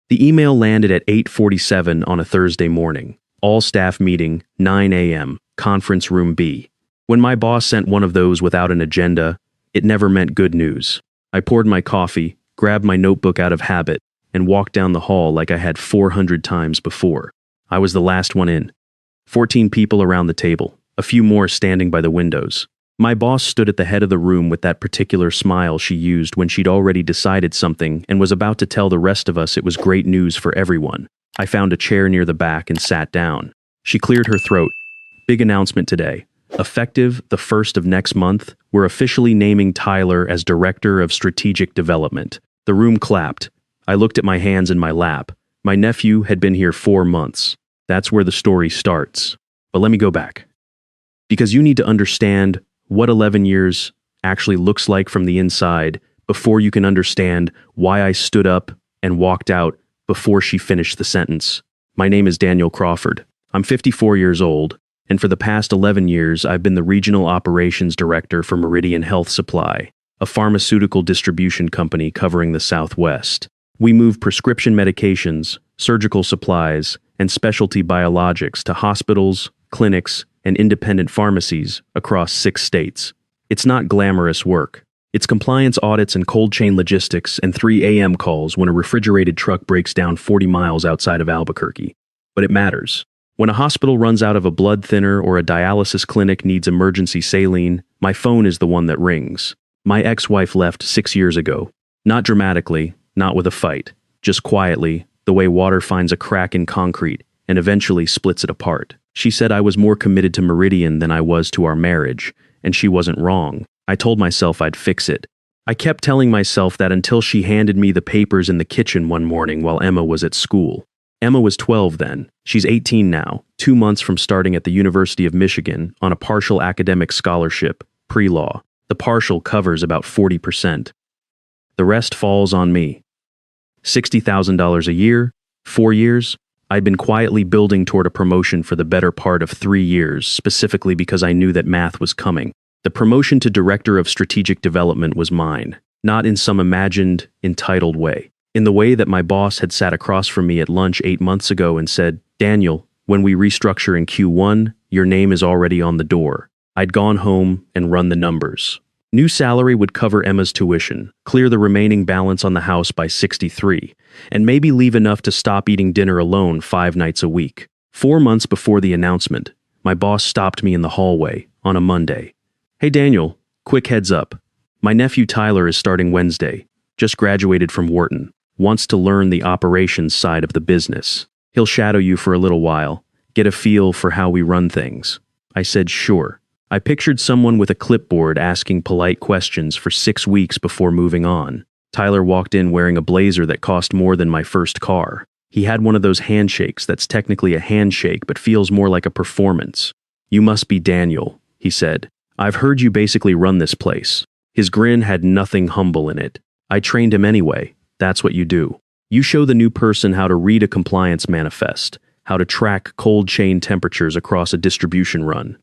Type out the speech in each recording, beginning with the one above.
The email landed at 8:47 on a Thursday morning. All staff meeting, 9 a.m., conference room B. When my boss sent one of those without an agenda, it never meant good news. I poured my coffee, grabbed my notebook out of habit, and walked down the hall like I had 400 times before. I was the last one in. 14 people around the table, a few more standing by the windows. My boss stood at the head of the room with that particular smile she used when she'd already decided something and was about to tell the rest of us it was great news for everyone. I found a chair near the back and sat down. She cleared her throat. Big announcement today. Effective the 1st of next month, we're officially naming Tyler as Director of Strategic Development. The room clapped. I looked at my hands in my lap. My nephew had been here 4 months. That's where the story starts. But let me go back. Because you need to understand what 11 years actually looks like from the inside before you can understand why I stood up and walked out before she finished the sentence. My name is Daniel Crawford. I'm 54 years old, and for the past 11 years I've been the Regional Operations Director for Meridian Health Supply, a pharmaceutical distribution company covering the Southwest. We move prescription medications, surgical supplies, and specialty biologics to hospitals, clinics, and independent pharmacies across 6 states. It's not glamorous work. It's compliance audits and cold chain logistics and 3 a.m. calls when a refrigerated truck breaks down 40 miles outside of Albuquerque. But it matters. When a hospital runs out of a blood thinner or a dialysis clinic needs emergency saline, my phone is the one that rings. My ex-wife left 6 years ago. Not dramatically, not with a fight. Just quietly, the way water finds a crack in concrete and eventually splits it apart. She said I was more committed to Meridian than I was to our marriage, and she wasn't wrong. I told myself I'd fix it. I kept telling myself that until she handed me the papers in the kitchen one morning while Emma was at school. Emma was 12 then. She's 18 now, 2 months from starting at the University of Michigan on a partial academic scholarship, pre-law. The partial covers about 40%. The rest falls on me. $60,000 a year, 4 years. I'd been quietly building toward a promotion for the better part of 3 years, specifically because I knew that math was coming. The promotion to Director of Strategic Development was mine, not in some imagined, entitled way. In the way that my boss had sat across from me at lunch 8 months ago and said, "Daniel, when we restructure in Q1, your name is already on the door." I'd gone home and run the numbers. New salary would cover Emma's tuition, clear the remaining balance on the house by 63, and maybe leave enough to stop eating dinner alone 5 nights a week. 4 months before the announcement, my boss stopped me in the hallway on a Monday. "Hey Daniel, quick heads up. My nephew Tyler is starting Wednesday. Just graduated from Wharton. Wants to learn the operations side of the business. He'll shadow you for a little while, get a feel for how we run things." I said sure. I pictured someone with a clipboard asking polite questions for 6 weeks before moving on. Tyler walked in wearing a blazer that cost more than my first car. He had one of those handshakes that's technically a handshake but feels more like a performance. "You must be Daniel," he said. "I've heard you basically run this place." His grin had nothing humble in it. "I trained him anyway. That's what you do. You show the new person how to read a compliance manifest, how to track cold chain temperatures across a distribution run,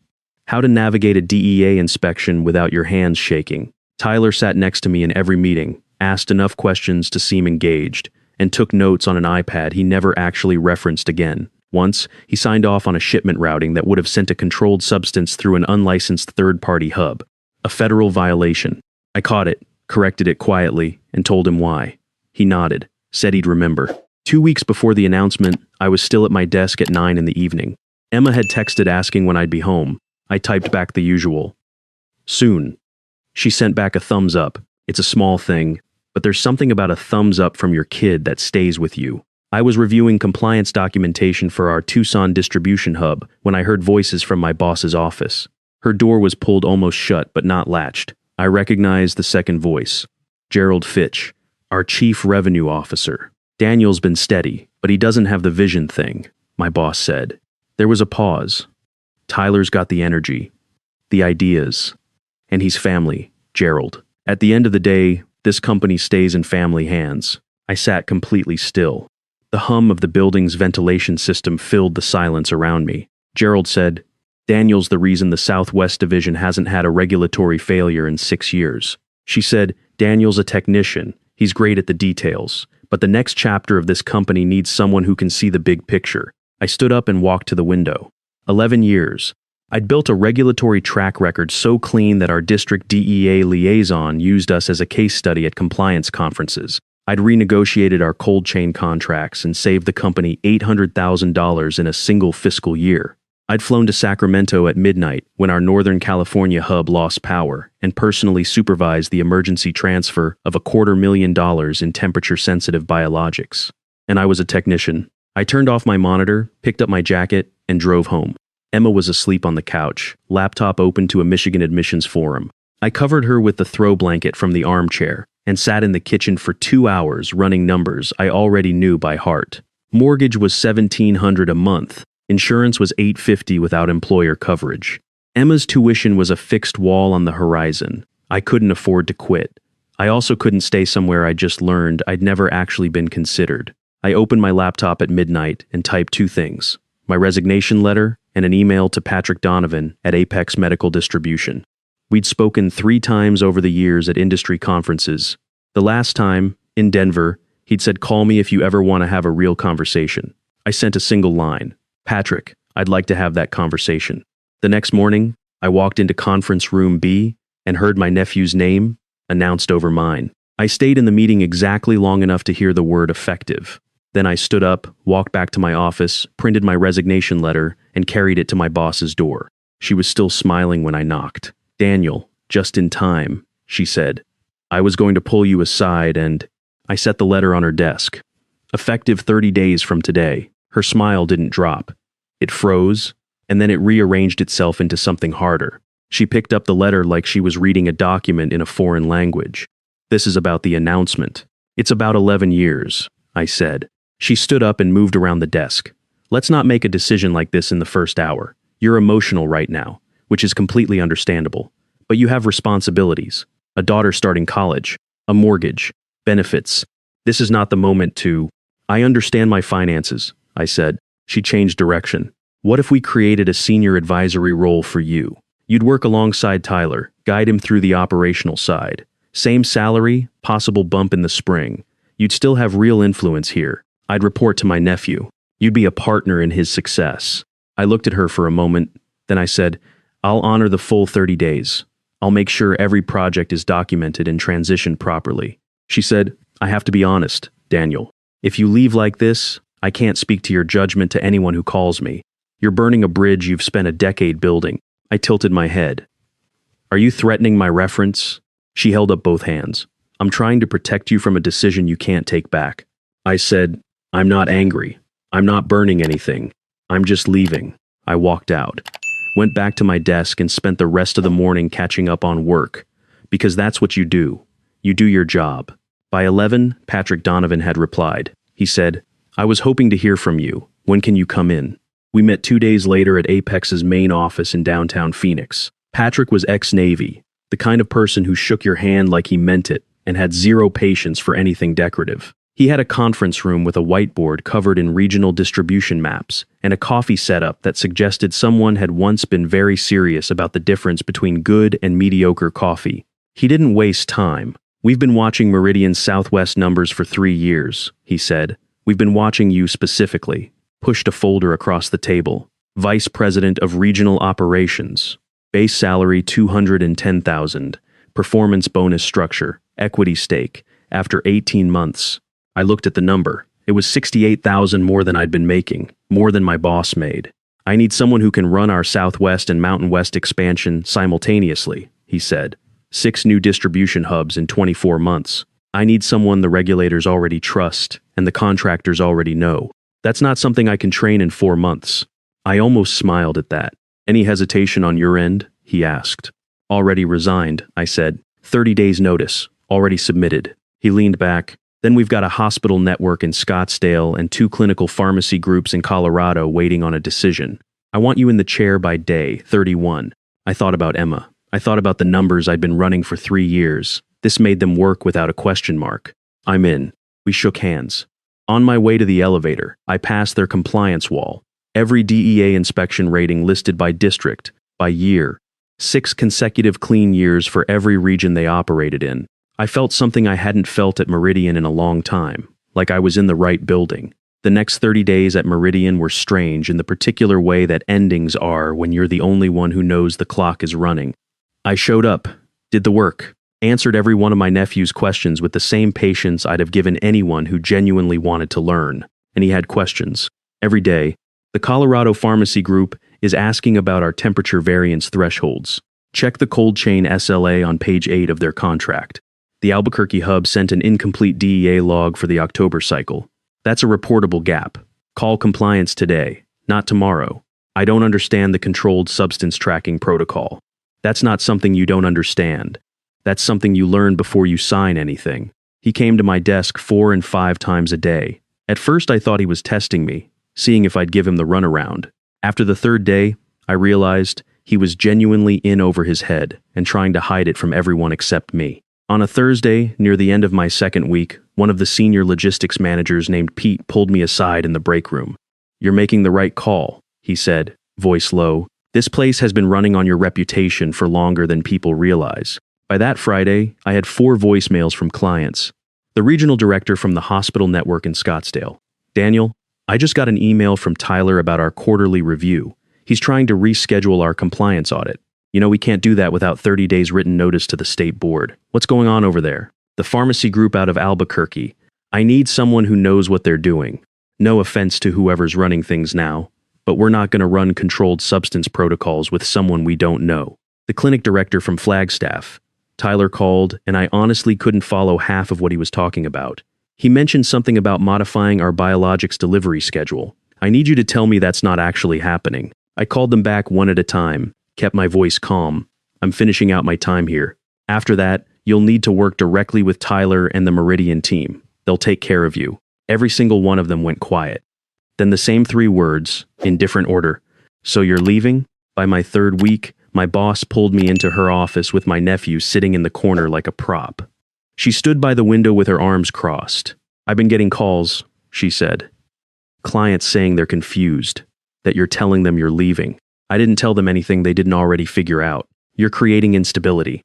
how to navigate a DEA inspection without your hands shaking." Tyler sat next to me in every meeting, asked enough questions to seem engaged, and took notes on an iPad he never actually referenced again. Once, he signed off on a shipment routing that would have sent a controlled substance through an unlicensed third-party hub. A federal violation. I caught it, corrected it quietly, and told him why. He nodded, said he'd remember. 2 weeks before the announcement, I was still at my desk at 9 in the evening. Emma had texted asking when I'd be home. I typed back the usual. "Soon." She sent back a thumbs up. It's a small thing, but there's something about a thumbs up from your kid that stays with you. I was reviewing compliance documentation for our Tucson distribution hub when I heard voices from my boss's office. Her door was pulled almost shut but not latched. I recognized the second voice. Gerald Fitch, our chief revenue officer. "Daniel's been steady, but he doesn't have the vision thing," my boss said. There was a pause. "Tyler's got the energy, the ideas, and he's family, Gerald. At the end of the day, this company stays in family hands." I sat completely still. The hum of the building's ventilation system filled the silence around me. Gerald said, "Daniel's the reason the Southwest Division hasn't had a regulatory failure in 6 years." She said, "Daniel's a technician. He's great at the details, but the next chapter of this company needs someone who can see the big picture. I stood up and walked to the window. 11 years. I'd built a regulatory track record so clean that our district DEA liaison used us as a case study at compliance conferences. I'd renegotiated our cold chain contracts and saved the company $800,000 in a single fiscal year. I'd flown to Sacramento at midnight when our Northern California hub lost power and personally supervised the emergency transfer of $250,000 in temperature-sensitive biologics. And I was a technician. I turned off my monitor, picked up my jacket, and drove home. Emma was asleep on the couch, laptop open to a Michigan admissions forum. I covered her with the throw blanket from the armchair and sat in the kitchen for 2 hours running numbers I already knew by heart. Mortgage was $1,700 a month. Insurance was $850 without employer coverage. Emma's tuition was a fixed wall on the horizon. I couldn't afford to quit. I also couldn't stay somewhere I just learned I'd never actually been considered. I opened my laptop at midnight and typed 2 things: my resignation letter and an email to Patrick Donovan at Apex Medical Distribution. We'd spoken 3 times over the years at industry conferences. The last time, in Denver, he'd said, "Call me if you ever want to have a real conversation." I sent a single line: "Patrick, I'd like to have that conversation." The next morning, I walked into conference room B and heard my nephew's name announced over mine. I stayed in the meeting exactly long enough to hear the word effective. Then I stood up, walked back to my office, printed my resignation letter, and carried it to my boss's door. She was still smiling when I knocked. "Daniel, just in time," she said. "I was going to pull you aside and—" I set the letter on her desk. "Effective 30 days from today." Her smile didn't drop. It froze, and then it rearranged itself into something harder. She picked up the letter like she was reading a document in a foreign language. "This is about the announcement." "It's about 11 years," I said. She stood up and moved around the desk. "Let's not make a decision like this in the first hour. You're emotional right now, which is completely understandable. But you have responsibilities. A daughter starting college, a mortgage, benefits. This is not the moment to—" "I understand my finances," I said. She changed direction. "What if we created a senior advisory role for you? You'd work alongside Tyler, guide him through the operational side. Same salary, possible bump in the spring. You'd still have real influence here. I'd report to my nephew. You'd be a partner in his success." I looked at her for a moment, then I said, "I'll honor the full 30 days. I'll make sure every project is documented and transitioned properly." She said, "I have to be honest, Daniel. If you leave like this, I can't speak to your judgment to anyone who calls me. You're burning a bridge you've spent a decade building." I tilted my head. "Are you threatening my reference?" She held up both hands. "I'm trying to protect you from a decision you can't take back." I said, "I'm not angry. I'm not burning anything. I'm just leaving." I walked out, went back to my desk and spent the rest of the morning catching up on work. Because that's what you do. You do your job. By 11, Patrick Donovan had replied. He said, "I was hoping to hear from you. When can you come in?" We met 2 days later at Apex's main office in downtown Phoenix. Patrick was ex-Navy, the kind of person who shook your hand like he meant it and had zero patience for anything decorative. He had a conference room with a whiteboard covered in regional distribution maps and a coffee setup that suggested someone had once been very serious about the difference between good and mediocre coffee. He didn't waste time. "We've been watching Meridian's Southwest numbers for 3 years," he said. "We've been watching you specifically." Pushed a folder across the table. "Vice President of Regional Operations. Base salary $210,000. Performance bonus structure. Equity stake. After 18 months. I looked at the number. It was $68,000 more than I'd been making, more than my boss made. "I need someone who can run our Southwest and Mountain West expansion simultaneously," he said. 6 new distribution hubs in 24 months. "I need someone the regulators already trust and the contractors already know. That's not something I can train in 4 months." I almost smiled at that. "Any hesitation on your end?" he asked. "Already resigned," I said. 30 days notice. Already submitted." He leaned back. "Then we've got a hospital network in Scottsdale and 2 clinical pharmacy groups in Colorado waiting on a decision. I want you in the chair by day 31. I thought about Emma. I thought about the numbers I'd been running for 3 years. This made them work without a question mark. "I'm in." We shook hands. On my way to the elevator, I passed their compliance wall. Every DEA inspection rating listed by district, by year. 6 consecutive clean years for every region they operated in. I felt something I hadn't felt at Meridian in a long time, like I was in the right building. The next 30 days at Meridian were strange in the particular way that endings are when you're the only one who knows the clock is running. I showed up, did the work, answered every one of my nephew's questions with the same patience I'd have given anyone who genuinely wanted to learn. And he had questions. Every day, the Colorado Pharmacy Group is asking about our temperature variance thresholds. Check the cold chain SLA on page 8 of their contract. The Albuquerque hub sent an incomplete DEA log for the October cycle. That's a reportable gap. Call compliance today, not tomorrow. I don't understand the controlled substance tracking protocol. That's not something you don't understand. That's something you learn before you sign anything. He came to my desk 4 and 5 times a day. At first I thought he was testing me, seeing if I'd give him the runaround. After the 3rd day, I realized he was genuinely in over his head and trying to hide it from everyone except me. On a Thursday, near the end of my 2nd week, one of the senior logistics managers named Pete pulled me aside in the break room. "You're making the right call," he said, voice low. "This place has been running on your reputation for longer than people realize." By that Friday, I had 4 voicemails from clients. The regional director from the hospital network in Scottsdale. "Daniel, I just got an email from Tyler about our quarterly review. He's trying to reschedule our compliance audit. You know, we can't do that without 30 days written notice to the state board. What's going on over there?" "The pharmacy group out of Albuquerque. I need someone who knows what they're doing. No offense to whoever's running things now, but we're not going to run controlled substance protocols with someone we don't know." The clinic director from Flagstaff. Tyler called, and I honestly couldn't follow half of what he was talking about. He mentioned something about modifying our biologics delivery schedule. "I need you to tell me that's not actually happening." I called them back one at a time, kept my voice calm. "I'm finishing out my time here. After that, you'll need to work directly with Tyler and the Meridian team. They'll take care of you." Every single one of them went quiet. Then the same 3 words, in different order. "So you're leaving?" By my 3rd week, my boss pulled me into her office with my nephew sitting in the corner like a prop. She stood by the window with her arms crossed. "I've been getting calls," she said. "Clients saying they're confused, that you're telling them you're leaving. I didn't tell them anything they didn't already figure out. You're creating instability."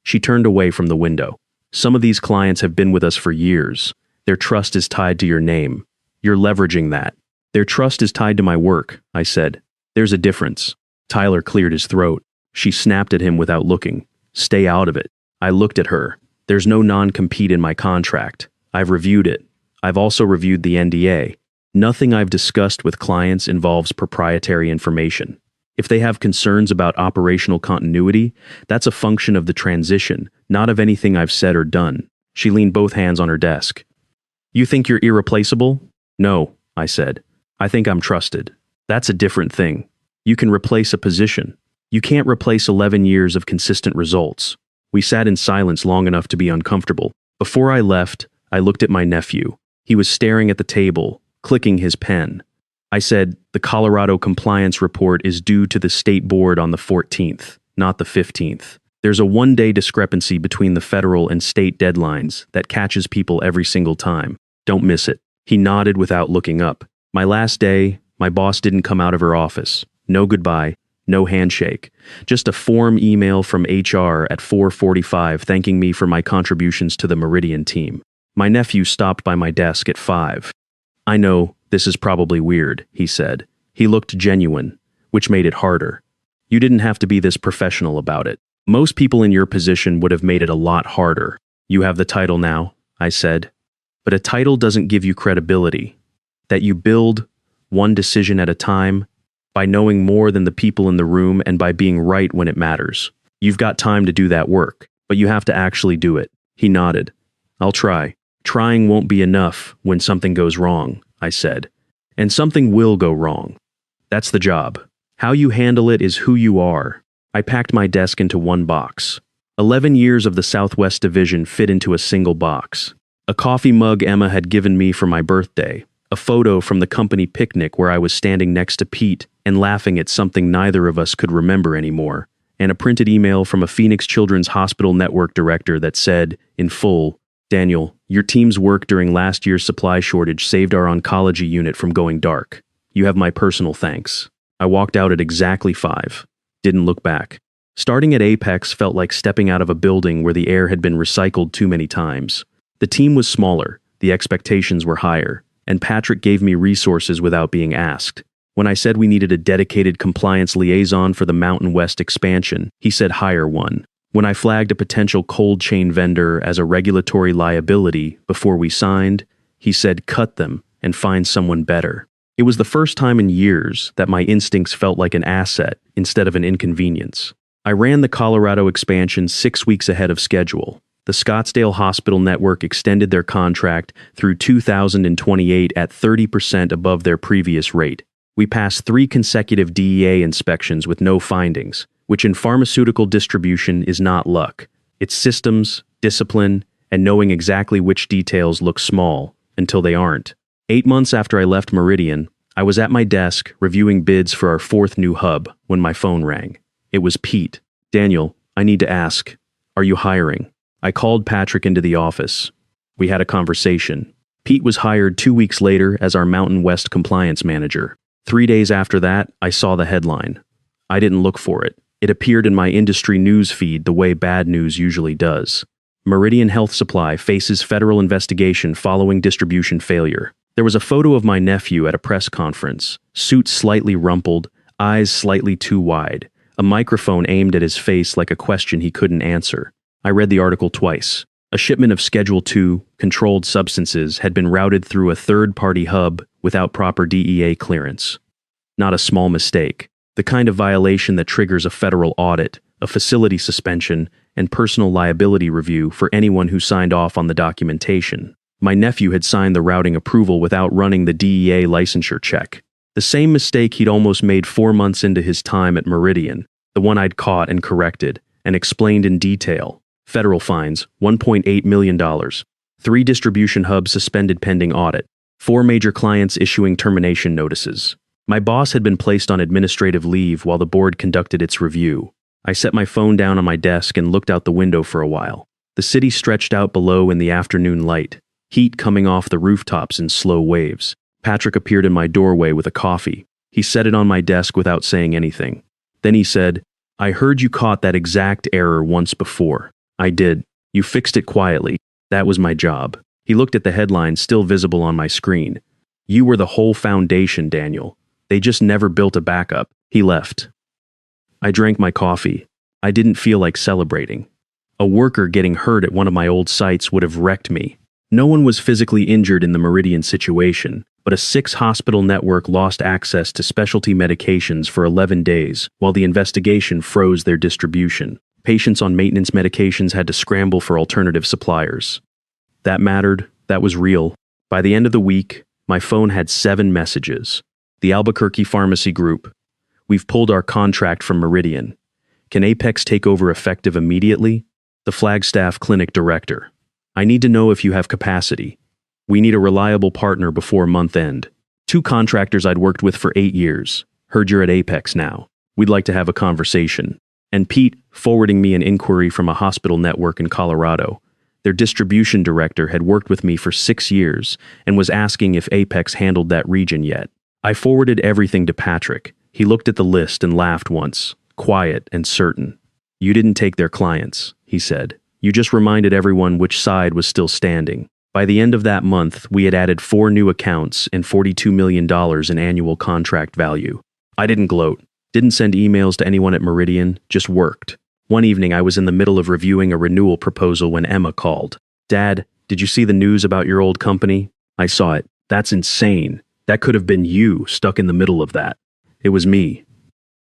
She turned away from the window. "Some of these clients have been with us for years. Their trust is tied to your name. You're leveraging that." "Their trust is tied to my work," I said. "There's a difference." Tyler cleared his throat. She snapped at him without looking. "Stay out of it." I looked at her. "There's no non-compete in my contract. I've reviewed it. I've also reviewed the NDA. Nothing I've discussed with clients involves proprietary information. If they have concerns about operational continuity, that's a function of the transition, not of anything I've said or done." She leaned both hands on her desk. "You think you're irreplaceable?" "No," I said. "I think I'm trusted. That's a different thing. You can replace a position. You can't replace 11 years of consistent results." We sat in silence long enough to be uncomfortable. Before I left, I looked at my nephew. He was staring at the table, clicking his pen. I said, "The Colorado compliance report is due to the state board on the 14th, not the 15th. There's a 1-day discrepancy between the federal and state deadlines that catches people every single time. Don't miss it." He nodded without looking up. My last day, my boss didn't come out of her office. No goodbye, no handshake. Just a form email from HR at 4:45 thanking me for my contributions to the Meridian team. My nephew stopped by my desk at 5. "I know, this is probably weird," he said. He looked genuine, which made it harder. "You didn't have to be this professional about it. Most people in your position would have made it a lot harder." "You have the title now," I said. "But a title doesn't give you credibility. That you build, one decision at a time, by knowing more than the people in the room and by being right when it matters. You've got time to do that work, but you have to actually do it." He nodded. "I'll try." "Trying won't be enough when something goes wrong," I said. "And something will go wrong. That's the job. How you handle it is who you are." I packed my desk into one box. 11 years of the Southwest Division fit into a single box. A coffee mug Emma had given me for my birthday, a photo from the company picnic where I was standing next to Pete and laughing at something neither of us could remember anymore, and a printed email from a Phoenix Children's Hospital Network director that said, in full, "Daniel, your team's work during last year's supply shortage saved our oncology unit from going dark. You have my personal thanks." I walked out at exactly 5. Didn't look back. Starting at Apex felt like stepping out of a building where the air had been recycled too many times. The team was smaller, the expectations were higher, and Patrick gave me resources without being asked. When I said we needed a dedicated compliance liaison for the Mountain West expansion, he said hire one. When I flagged a potential cold chain vendor as a regulatory liability before we signed, he said cut them and find someone better. It was the first time in years that my instincts felt like an asset instead of an inconvenience. I ran the Colorado expansion 6 weeks ahead of schedule. The Scottsdale Hospital Network extended their contract through 2028 at 30% above their previous rate. We passed 3 consecutive DEA inspections with no findings, which in pharmaceutical distribution is not luck. It's systems, discipline, and knowing exactly which details look small until they aren't. 8 months after I left Meridian, I was at my desk reviewing bids for our 4th new hub when my phone rang. It was Pete. Daniel, I need to ask, are you hiring? I called Patrick into the office. We had a conversation. Pete was hired 2 weeks later as our Mountain West compliance manager. 3 days after that, I saw the headline. I didn't look for it. It appeared in my industry news feed the way bad news usually does. Meridian Health Supply faces federal investigation following distribution failure. There was a photo of my nephew at a press conference, suit slightly rumpled, eyes slightly too wide, a microphone aimed at his face like a question he couldn't answer. I read the article twice. A shipment of Schedule II controlled substances had been routed through a third-party hub without proper DEA clearance. Not a small mistake. The kind of violation that triggers a federal audit, a facility suspension, and personal liability review for anyone who signed off on the documentation. My nephew had signed the routing approval without running the DEA licensure check. The same mistake he'd almost made 4 months into his time at Meridian, the one I'd caught and corrected, and explained in detail. Federal fines, $1.8 million. 3 distribution hubs suspended pending audit. 4 major clients issuing termination notices. My boss had been placed on administrative leave while the board conducted its review. I set my phone down on my desk and looked out the window for a while. The city stretched out below in the afternoon light, heat coming off the rooftops in slow waves. Patrick appeared in my doorway with a coffee. He set it on my desk without saying anything. Then he said, I heard you caught that exact error once before. I did. You fixed it quietly. That was my job. He looked at the headline still visible on my screen. You were the whole foundation, Daniel. They just never built a backup. He left. I drank my coffee. I didn't feel like celebrating. A worker getting hurt at one of my old sites would have wrecked me. No one was physically injured in the Meridian situation, but a 6-hospital network lost access to specialty medications for 11 days while the investigation froze their distribution. Patients on maintenance medications had to scramble for alternative suppliers. That mattered. That was real. By the end of the week, my phone had 7 messages. The Albuquerque Pharmacy Group. We've pulled our contract from Meridian. Can Apex take over effective immediately? The Flagstaff Clinic Director. I need to know if you have capacity. We need a reliable partner before month end. 2 contractors I'd worked with for 8 years. Heard you're at Apex now. We'd like to have a conversation. And Pete forwarding me an inquiry from a hospital network in Colorado. Their distribution director had worked with me for 6 years and was asking if Apex handled that region yet. I forwarded everything to Patrick. He looked at the list and laughed once, quiet and certain. You didn't take their clients, he said. You just reminded everyone which side was still standing. By the end of that month, we had added 4 new accounts and $42 million in annual contract value. I didn't gloat. Didn't send emails to anyone at Meridian, just worked. One evening I was in the middle of reviewing a renewal proposal when Emma called. Dad, did you see the news about your old company? I saw it. That's insane. That could have been you stuck in the middle of that. It was me.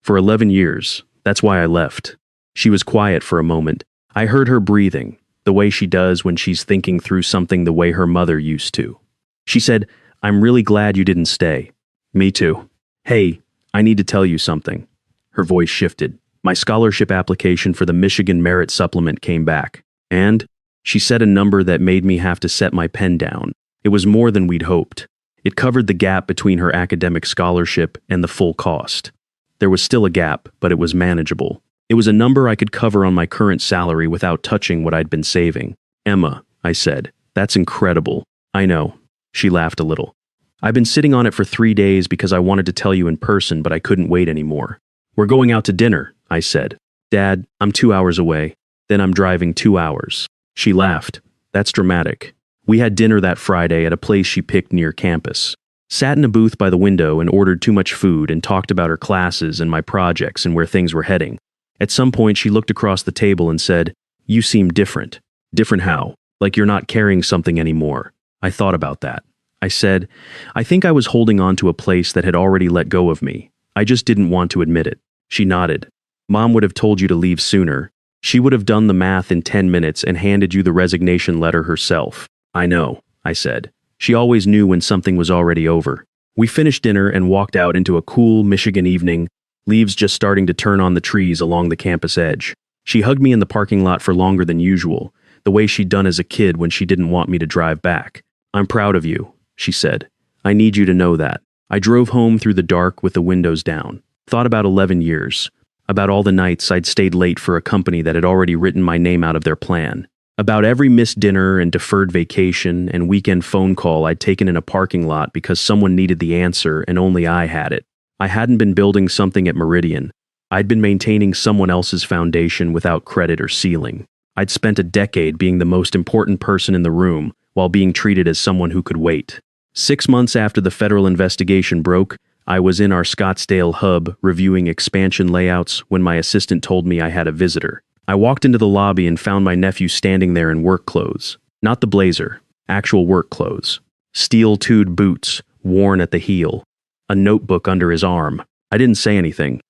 For 11 years. That's why I left. She was quiet for a moment. I heard her breathing, the way she does when she's thinking through something the way her mother used to. She said, I'm really glad you didn't stay. Me too. Hey, I need to tell you something. Her voice shifted. My scholarship application for the Michigan Merit Supplement came back. And she said a number that made me have to set my pen down. It was more than we'd hoped. It covered the gap between her academic scholarship and the full cost. There was still a gap, but it was manageable. It was a number I could cover on my current salary without touching what I'd been saving. Emma, I said, that's incredible. I know. She laughed a little. I've been sitting on it for 3 days because I wanted to tell you in person, but I couldn't wait anymore. We're going out to dinner, I said. Dad, I'm 2 hours away. Then I'm driving 2 hours. She laughed. That's dramatic. We had dinner that Friday at a place she picked near campus. Sat in a booth by the window and ordered too much food and talked about her classes and my projects and where things were heading. At some point, she looked across the table and said, "You seem different." Different how? Like you're not carrying something anymore. I thought about that. I said, I think I was holding on to a place that had already let go of me. I just didn't want to admit it. She nodded. Mom would have told you to leave sooner. She would have done the math in 10 minutes and handed you the resignation letter herself. I know, I said. She always knew when something was already over. We finished dinner and walked out into a cool Michigan evening, leaves just starting to turn on the trees along the campus edge. She hugged me in the parking lot for longer than usual, the way she'd done as a kid when she didn't want me to drive back. "I'm proud of you," she said. "I need you to know that." I drove home through the dark with the windows down. Thought about 11 years. About all the nights I'd stayed late for a company that had already written my name out of their plan. About every missed dinner and deferred vacation and weekend phone call I'd taken in a parking lot because someone needed the answer and only I had it. I hadn't been building something at Meridian. I'd been maintaining someone else's foundation without credit or ceiling. I'd spent a decade being the most important person in the room while being treated as someone who could wait. 6 months after the federal investigation broke, I was in our Scottsdale hub reviewing expansion layouts when my assistant told me I had a visitor. I walked into the lobby and found my nephew standing there in work clothes. Not the blazer, actual work clothes. Steel-toed boots, worn at the heel. A notebook under his arm. I didn't say anything.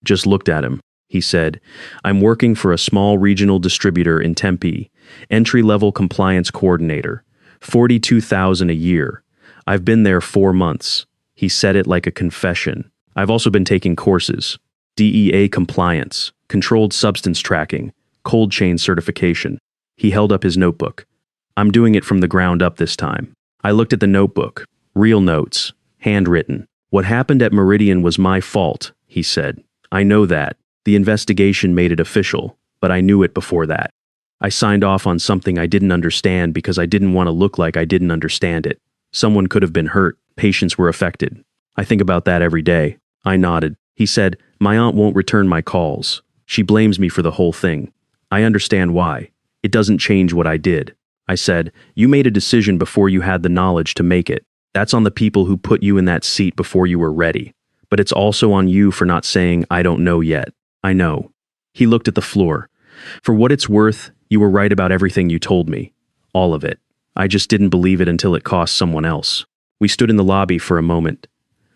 Just looked at him. He said, "I'm working for a small regional distributor in Tempe. Entry-level compliance coordinator. $42,000 a year. I've been there 4 months." He said it like a confession. "I've also been taking courses. DEA compliance, controlled substance tracking, cold chain certification." He held up his notebook. "I'm doing it from the ground up this time." I looked at the notebook. Real notes. Handwritten. "What happened at Meridian was my fault," he said. "I know that. The investigation made it official, but I knew it before that. I signed off on something I didn't understand because I didn't want to look like I didn't understand it. Someone could have been hurt. Patients were affected. I think about that every day." I nodded. He said, "My aunt won't return my calls. She blames me for the whole thing. I understand why. It doesn't change what I did." I said, "You made a decision before you had the knowledge to make it. That's on the people who put you in that seat before you were ready. But it's also on you for not saying, 'I don't know yet.'" "I know." He looked at the floor. "For what it's worth, you were right about everything you told me. All of it. I just didn't believe it until it cost someone else." We stood in the lobby for a moment.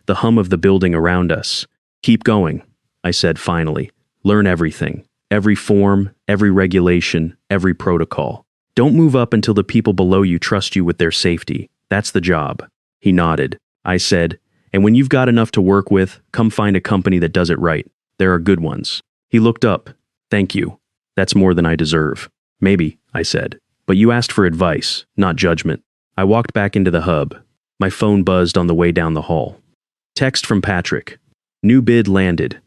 The hum of the building around us. "Keep going," I said finally. "Learn everything. Every form, every regulation, every protocol. Don't move up until the people below you trust you with their safety. That's the job." He nodded. I said, "And when you've got enough to work with, come find a company that does it right. There are good ones." He looked up. "Thank you. That's more than I deserve." "Maybe," I said. "But you asked for advice, not judgment." I walked back into the hub. My phone buzzed on the way down the hall. Text from Patrick. "New bid landed.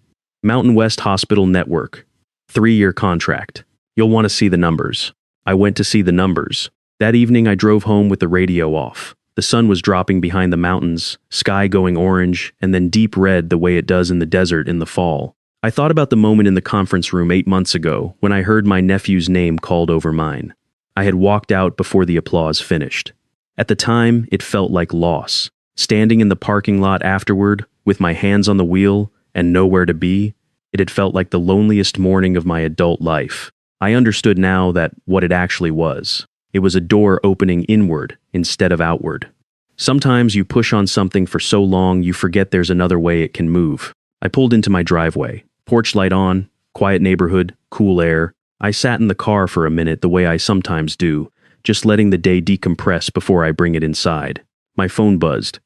Mountain West Hospital Network. 3-year contract. You'll want to see the numbers." I went to see the numbers. That evening I drove home with the radio off. The sun was dropping behind the mountains, sky going orange, and then deep red the way it does in the desert in the fall. I thought about the moment in the conference room 8 months ago when I heard my nephew's name called over mine. I had walked out before the applause finished. At the time, it felt like loss. Standing in the parking lot afterward, with my hands on the wheel and nowhere to be, it had felt like the loneliest morning of my adult life. I understood now that what it actually was. It was a door opening inward instead of outward. Sometimes you push on something for so long you forget there's another way it can move. I pulled into my driveway. Porch light on, quiet neighborhood, cool air. I sat in the car for a minute the way I sometimes do, just letting the day decompress before I bring it inside. My phone buzzed.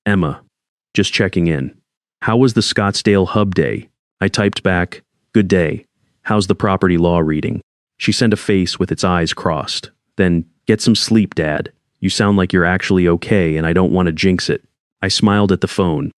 "Emma. Just checking in. How was the Scottsdale hub day?" I typed back, "Good day. How's the property law reading?" She sent a face with its eyes crossed. Then, "Get some sleep, Dad. You sound like you're actually okay and I don't want to jinx it." I smiled at the phone,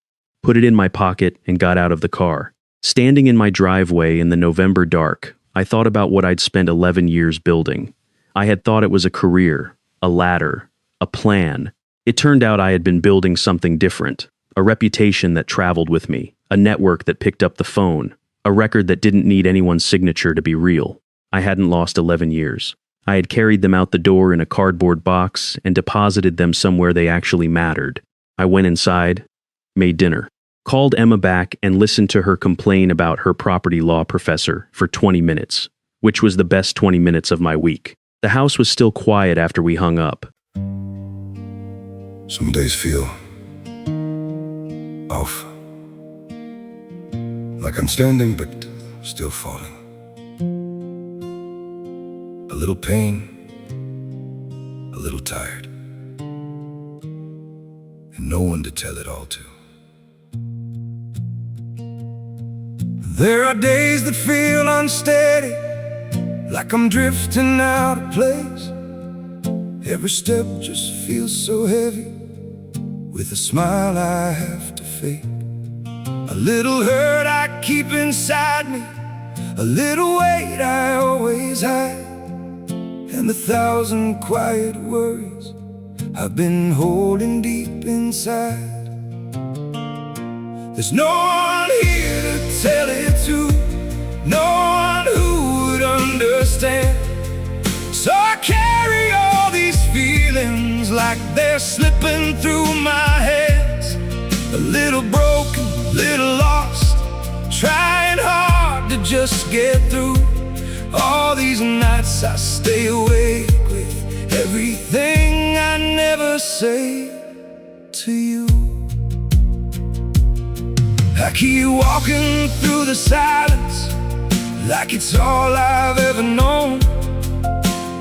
put it in my pocket and got out of the car. Standing in my driveway in the November dark, I thought about what I'd spent 11 years building. I had thought it was a career, a ladder, a plan. It turned out I had been building something different, a reputation that traveled with me, a network that picked up the phone, A record that didn't need anyone's signature to be real. I hadn't lost 11 years. I had carried them out the door in a cardboard box and deposited them somewhere they actually mattered. I went inside, made dinner, called Emma back and listened to her complain about her property law professor for 20 minutes, which was the best 20 minutes of my week. The house was still quiet after we hung up. Some days feel off, like I'm standing but still falling. A little pain, a little tired, and no one to tell it all to. There are days that feel unsteady, like I'm drifting out of place. Every step just feels so heavy, with a smile I have to fake. A little hurt I keep inside me, a little weight I always hide, and 1,000 quiet worries I've been holding deep inside. There's no one here to tell it to, no one who would understand. So I carry all these feelings like they're slipping through my hands. A little broken, little lost, trying hard to just get through. All these nights I stay awake with everything I never say to you. I keep walking through the silence like it's all I've ever known.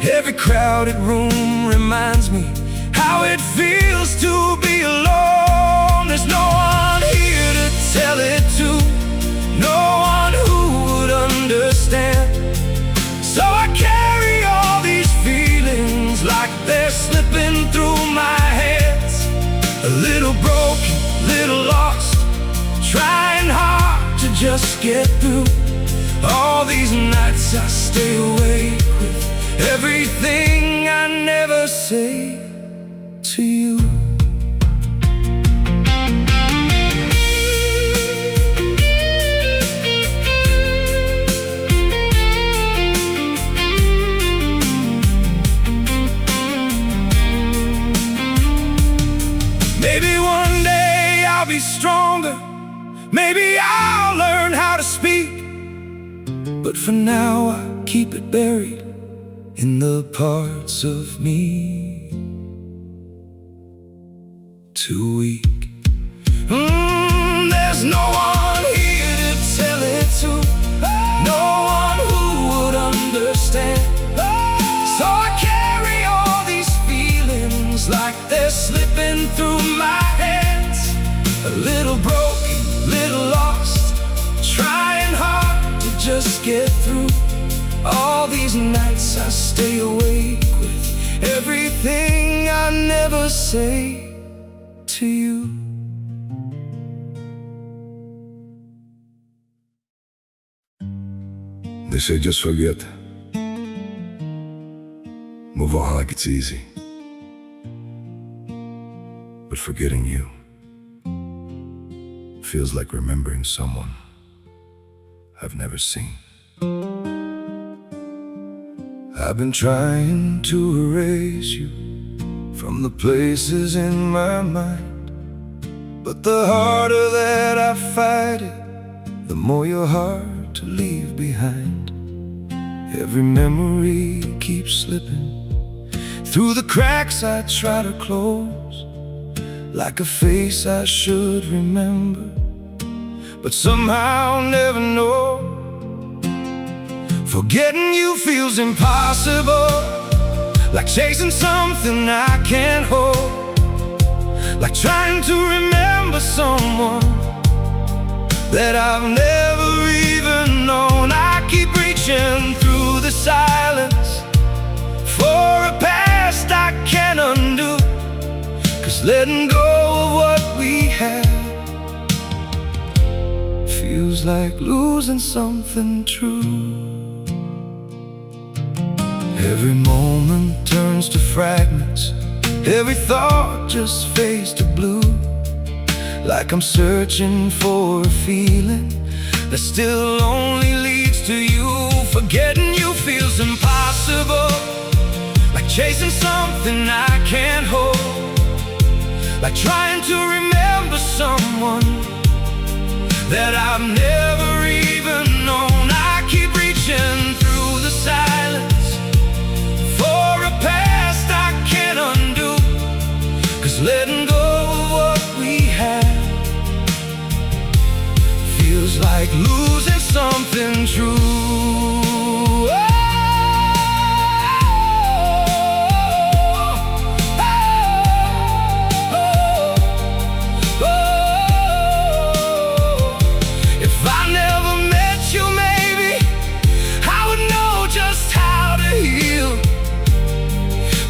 Every crowded room reminds me how it feels to be alone. There's no one here to tell it to, no one who would understand. So I carry all these feelings like they're slipping through my hands. A little broken, little lost, trying hard to just get through. All these nights I stay awake with everything I never say to you. Maybe one day I'll be stronger, maybe I'll learn how to speak, but for now I keep it buried in the parts of me too weak. There's no one here to tell it to, no one who would understand. So I carry all these feelings like they're slipping through my hands. A little broken, little lost, trying hard to just get through. All these nights I stay awake with everything I never say to you. They say just forget, move on like it's easy. But forgetting you feels like remembering someone I've never seen. I've been trying to erase you from the places in my mind, but the harder that I fight it, the more you're hard to leave behind. Every memory keeps slipping through the cracks I try to close, like a face I should remember, but somehow never know. Forgetting you feels impossible, like chasing something I can't hold, like trying to remember someone that I've never even known. I keep reaching through the silence for a past I can't undo, 'cause letting go of what we had feels like losing something true. Every moment turns to fragments, every thought just fades to blue, like I'm searching for a feeling that still only leads to you. Forgetting you feels impossible, like chasing something I can't hold, like trying to remember someone that I've never even known. I keep reaching through the silence for a past I can't undo, 'cause letting go of what we had feels like losing something true.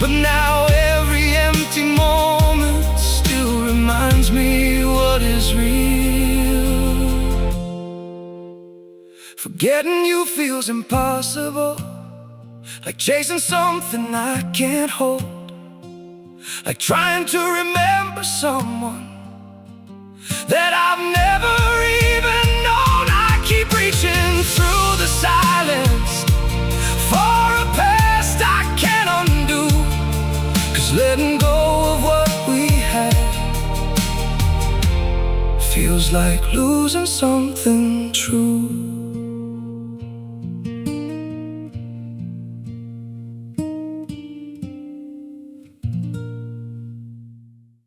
But now every empty moment still reminds me what is real. Forgetting you feels impossible, like chasing something I can't hold, like trying to remember someone that I've never even known. I keep reaching through the silence for a past I can't undo, 'cause letting go of what we had feels like losing something true.